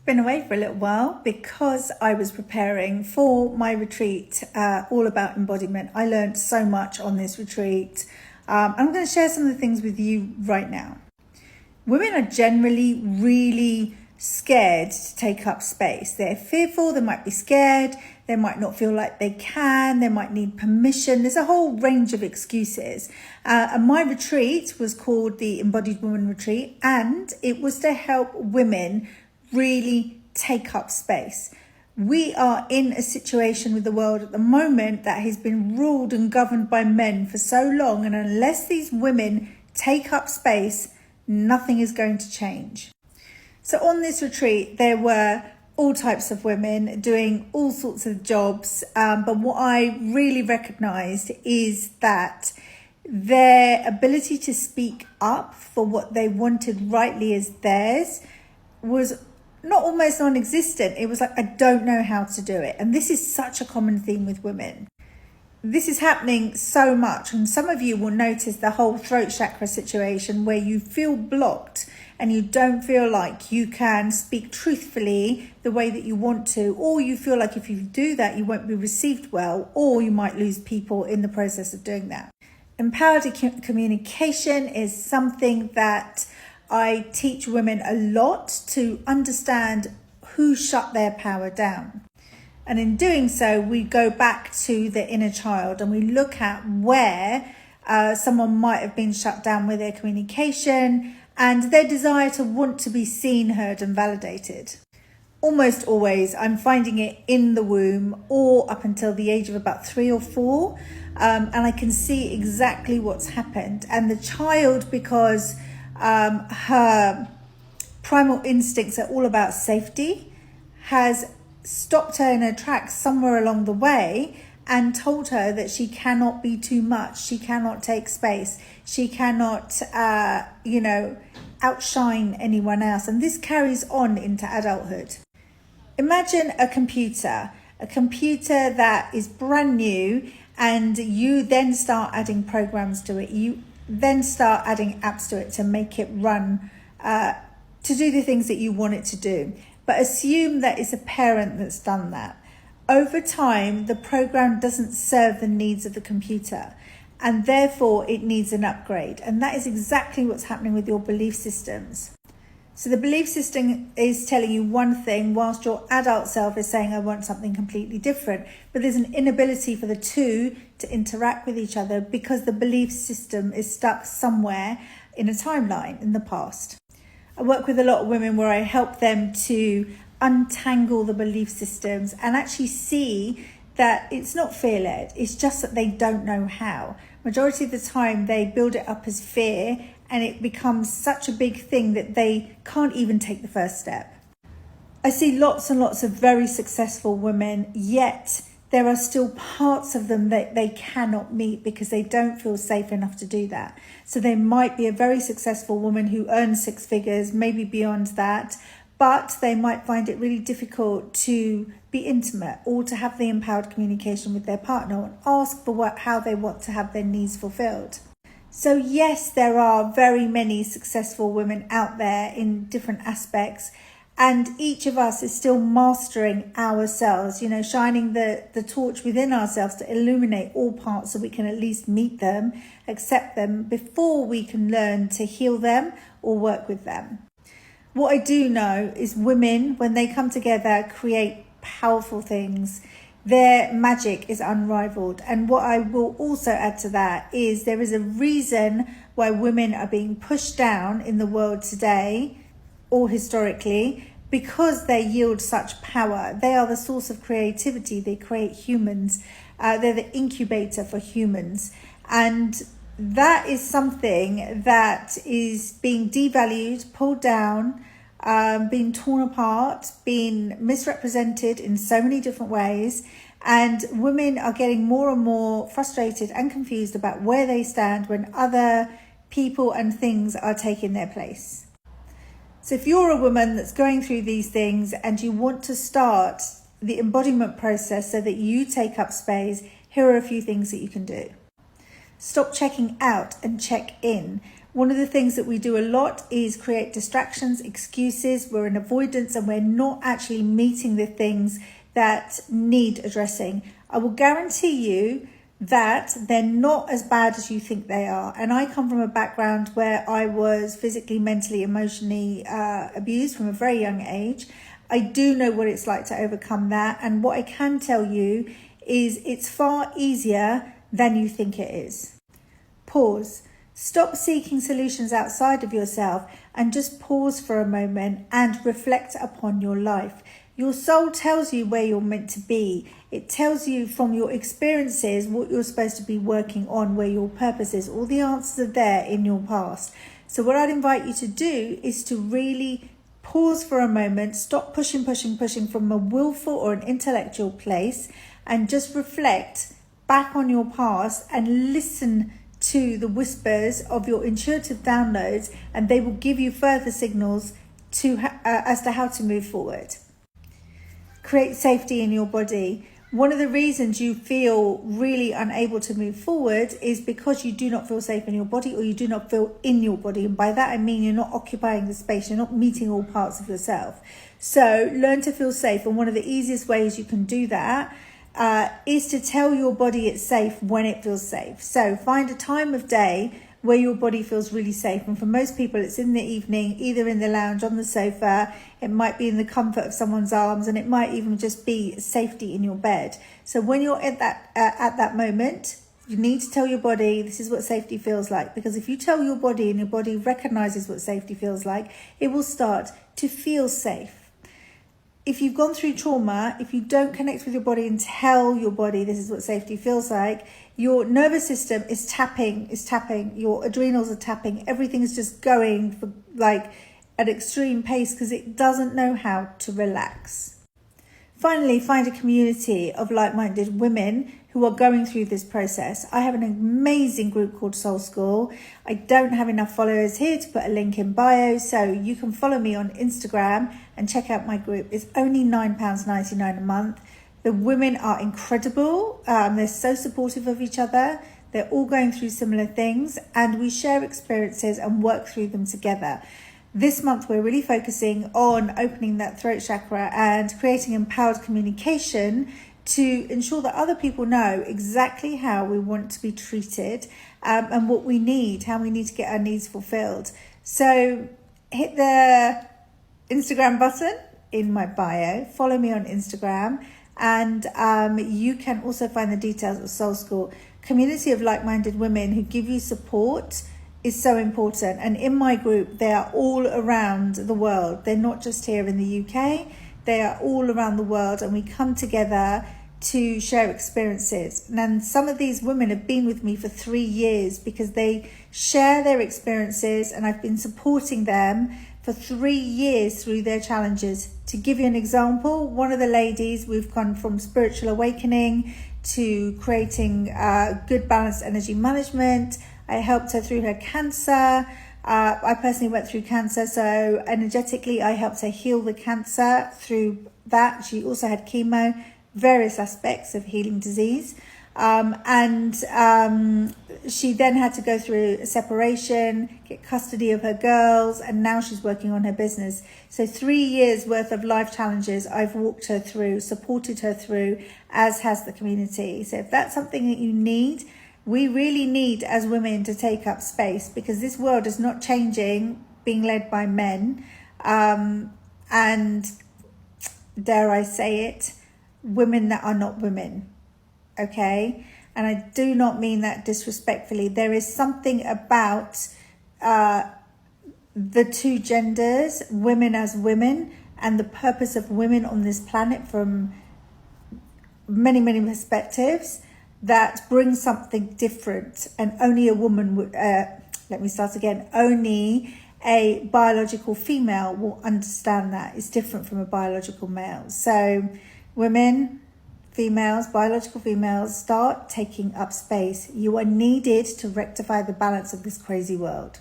Been away for a little while because I was preparing for my retreat all about embodiment. I learned so much on this retreat. I'm going to share some of the things with you right now. Women are generally really scared to take up space. They're fearful, they might be scared, they might not feel like they can, they might need permission. There's a whole range of excuses. And my retreat was called the Embodied Woman Retreat, and it was to help women really take up space. We are in a situation with the world at the moment that has been ruled and governed by men for so long, and unless these women take up space, nothing is going to change. So on this retreat, there were all types of women doing all sorts of jobs, but what I really recognized is that their ability to speak up for what they wanted rightly as theirs was not almost non-existent. It was like, I don't know how to do it. And this is such a common theme with women. This is happening so much. And some of you will notice the whole throat chakra situation where you feel blocked and you don't feel like you can speak truthfully the way that you want to, or you feel like if you do that, you won't be received well, or you might lose people in the process of doing that. Empowered communication is something that I teach women a lot to understand who shut their power down. And in doing so, we go back to the inner child and we look at where someone might have been shut down with their communication and their desire to want to be seen, heard and validated. Almost always, I'm finding it in the womb or up until the age of about 3 or 4. And I can see exactly what's happened. And the child, because her primal instincts are all about safety, has stopped her in her tracks somewhere along the way and told her that she cannot be too much, she cannot take space, she cannot outshine anyone else. And this carries on into adulthood. Imagine a computer that is brand new, and you then start adding programs to it. You then start adding apps to it to make it run, to do the things that you want it to do. But assume that it's a parent that's done that. Over time, the program doesn't serve the needs of the computer, and therefore it needs an upgrade. And that is exactly what's happening with your belief systems. So the belief system is telling you one thing whilst your adult self is saying, I want something completely different. But there's an inability for the two to interact with each other because the belief system is stuck somewhere in a timeline in the past. I work with a lot of women where I help them to untangle the belief systems and actually see that it's not fear-led. It's just that they don't know how. Majority of the time they build it up as fear, and it becomes such a big thing that they can't even take the first step. I see lots and lots of very successful women, yet there are still parts of them that they cannot meet because they don't feel safe enough to do that. So they might be a very successful woman who earns 6 figures, maybe beyond that, but they might find it really difficult to be intimate or to have the empowered communication with their partner and ask for how they want to have their needs fulfilled. So yes, there are very many successful women out there in different aspects, and each of us is still mastering ourselves, shining the torch within ourselves to illuminate all parts so we can at least meet them, accept them before we can learn to heal them or work with them. What I do know is women, when they come together, create powerful things. Their magic is unrivaled. And what I will also add to that is there is a reason why women are being pushed down in the world today or historically, because they yield such power. They are the source of creativity. They create humans. They're the incubator for humans. And that is something that is being devalued, pulled down, being torn apart, being misrepresented in so many different ways. And women are getting more and more frustrated and confused about where they stand when other people and things are taking their place. So if you're a woman that's going through these things and you want to start the embodiment process so that you take up space, here are a few things that you can do. Stop checking out and check in. One of the things that we do a lot is create distractions, excuses. We're in avoidance and we're not actually meeting the things that need addressing. I will guarantee you that they're not as bad as you think they are. And I come from a background where I was physically, mentally, emotionally abused from a very young age. I do know what it's like to overcome that. And what I can tell you is it's far easier than you think it is. Pause. Stop seeking solutions outside of yourself and just pause for a moment and reflect upon your life. Your soul tells you where you're meant to be. It tells you from your experiences what you're supposed to be working on, where your purpose is. All the answers are there in your past. So what I'd invite you to do is to really pause for a moment, stop pushing from a willful or an intellectual place, and just reflect back on your past and listen to the whispers of your intuitive downloads, and they will give you further signals as to how to move forward. Create safety in your body. One of the reasons you feel really unable to move forward is because you do not feel safe in your body, or you do not feel in your body. And by that I mean you're not occupying the space, you're not meeting all parts of yourself. So learn to feel safe. And one of the easiest ways you can do that is to tell your body it's safe when it feels safe. So find a time of day where your body feels really safe. And for most people, it's in the evening, either in the lounge, on the sofa, it might be in the comfort of someone's arms, and it might even just be safety in your bed. So when you're at that moment, you need to tell your body, this is what safety feels like. Because if you tell your body and your body recognizes what safety feels like, it will start to feel safe. If you've gone through trauma, if you don't connect with your body and tell your body this is what safety feels like, your nervous system is tapping, your adrenals are tapping, everything is just going for at extreme pace because it doesn't know how to relax. Finally, find a community of like-minded women who are going through this process. I have an amazing group called Soul School. I don't have enough followers here to put a link in bio, so you can follow me on Instagram and check out my group. It's only £9.99 a month. The women are incredible. They're so supportive of each other. They're all going through similar things, and we share experiences and work through them together. This month, we're really focusing on opening that throat chakra and creating empowered communication to ensure that other people know exactly how we want to be treated and what we need, how we need to get our needs fulfilled. So hit the Instagram button in my bio, follow me on Instagram, and you can also find the details of Soul School. Community of like-minded women who give you support is so important. And in my group, they are all around the world. They're not just here in the UK, they are all around the world, and we come together to share experiences. And some of these women have been with me for 3 years because they share their experiences, and I've been supporting them for 3 years through their challenges. To give you an example, one of the ladies, we've gone from spiritual awakening to creating good balanced energy management. I helped her through her cancer. I personally went through cancer, so energetically I helped her heal the cancer through that. She also had chemo, various aspects of healing disease. She then had to go through a separation, get custody of her girls, and now she's working on her business. So 3 years worth of life challenges I've walked her through, supported her through, as has the community. So if that's something that you need, we really need as women to take up space, because this world is not changing being led by men. And dare I say it, women that are not women. Okay? And I do not mean that disrespectfully. There is something about the two genders, women as women, and the purpose of women on this planet from many, many perspectives that brings something different. And only a woman would, only a biological female will understand that. It's different from a biological male. So women, females, biological females, start taking up space. You are needed to rectify the balance of this crazy world.